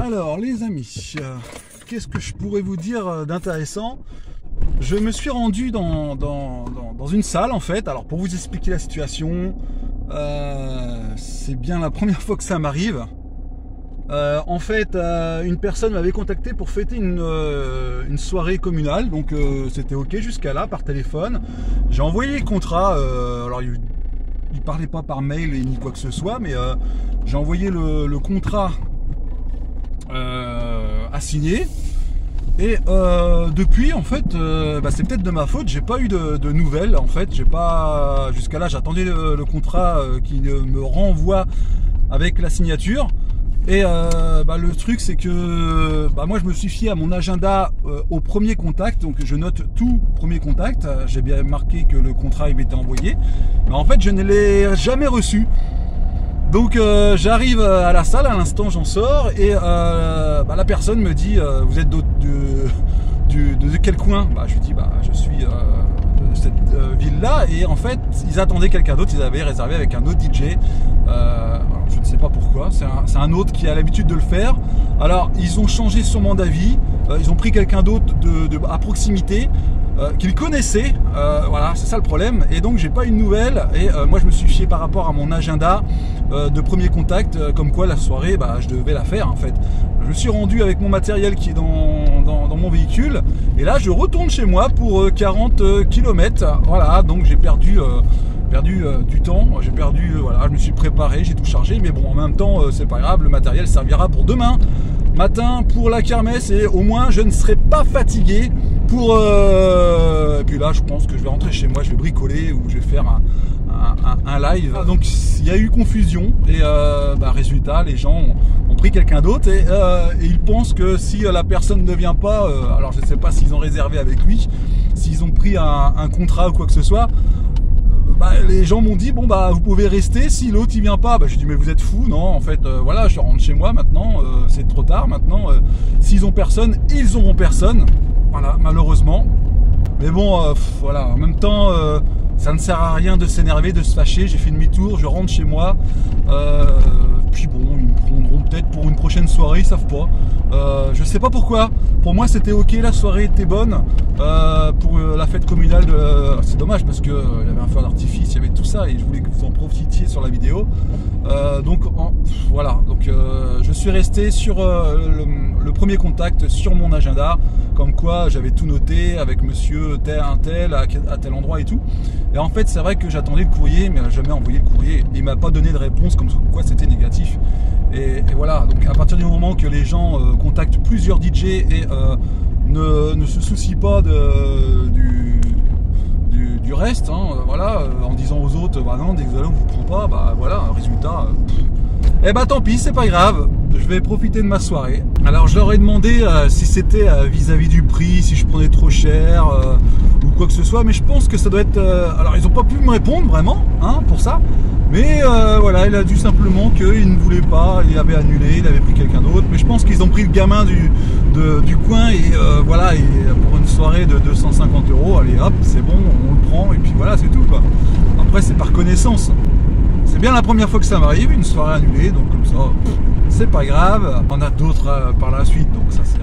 Alors les amis, qu'est-ce que je pourrais vous dire d'intéressant? Je me suis rendu dans une salle en fait. Alors pour vous expliquer la situation, c'est bien la première fois que ça m'arrive. En fait, une personne m'avait contacté pour fêter une soirée communale, donc c'était ok jusqu'à là par téléphone. J'ai envoyé le contrat, alors il parlait pas par mail ni quoi que ce soit, mais j'ai envoyé le contrat à signer. Et depuis en fait c'est peut-être de ma faute, j'ai pas eu de nouvelles en fait, j'ai pas jusqu'à là, j'attendais le contrat qui me renvoie avec la signature. Et le truc c'est que moi je me suis fié à mon agenda au premier contact, donc je note tout premier contact, j'ai bien marqué que le contrat avait été envoyé, mais en fait je ne l'ai jamais reçu. Donc j'arrive à la salle, à l'instant j'en sors et la personne me dit vous êtes de quel coin? Je lui dis je suis de cette ville là, et en fait ils attendaient quelqu'un d'autre, ils avaient réservé avec un autre DJ. Alors, je ne sais pas pourquoi, c'est un autre qui a l'habitude de le faire. Alors ils ont changé sûrement d'avis, ils ont pris quelqu'un d'autre à proximité qu'ils connaissaient, voilà, c'est ça le problème. Et donc j'ai pas eu de nouvelles, et moi je me suis fié par rapport à mon agenda de premier contact, comme quoi la soirée je devais la faire en fait. Je me suis rendu avec mon matériel qui est dans mon véhicule, et là je retourne chez moi pour 40 km, voilà, donc j'ai perdu du temps, j'ai perdu, voilà, je me suis préparé, j'ai tout chargé, mais bon en même temps c'est pas grave, le matériel servira pour demain matin pour la kermesse, et au moins je ne serai pas fatigué pour et puis là je pense que je vais rentrer chez moi, je vais bricoler ou je vais faire un live. Donc il y a eu confusion, et résultat les gens ont pris quelqu'un d'autre, et ils pensent que si la personne ne vient pas, alors je ne sais pas s'ils ont réservé avec lui, s'ils ont pris un contrat ou quoi que ce soit, les gens m'ont dit bon vous pouvez rester si l'autre il vient pas. Je dis mais vous êtes fous, non en fait voilà, je rentre chez moi maintenant, c'est trop tard maintenant, s'ils ont personne ils auront personne, voilà, malheureusement. Mais bon voilà, en même temps ça ne sert à rien de s'énerver, de se fâcher. J'ai fait demi-tour, je rentre chez moi, puis bon ils me prendront peut-être pour une prochaine soirée, ils savent pas, je sais pas pourquoi. Pour moi c'était ok, la soirée était bonne pour la fête communale c'est dommage parce que il y avait un feu d'artifice, il y avait tout ça, et je voulais que vous en profitiez sur la vidéo. Voilà, donc je suis resté sur le premier contact sur mon agenda, comme quoi j'avais tout noté avec monsieur tel un tel à tel endroit et tout. Et en fait c'est vrai que j'attendais le courrier, mais il n'a jamais envoyé le courrier, il m'a pas donné de réponse comme quoi c'était négatif. Et voilà, donc à partir du moment que les gens contactent plusieurs DJ et ne se soucient pas du reste, voilà, en disant aux autres non désolé on vous prend pas, voilà, résultat tant pis, c'est pas grave, je vais profiter de ma soirée. Alors je leur ai demandé si c'était vis-à-vis du prix, si je prenais trop cher ou quoi que ce soit, mais je pense que ça doit être alors ils ont pas pu me répondre vraiment pour ça, mais voilà, il a dit simplement qu'il ne voulait pas, il avait annulé, il avait pris quelqu'un d'autre, mais je pense qu'ils ont pris le gamin du coin, et voilà, et pour une soirée de 250 €, allez hop, c'est bon, on le prend, et puis voilà, c'est tout quoi. Après c'est par connaissance. C'est bien la première fois que ça m'arrive, une soirée annulée, donc comme ça, c'est pas grave. On a d'autres par la suite, donc ça c'est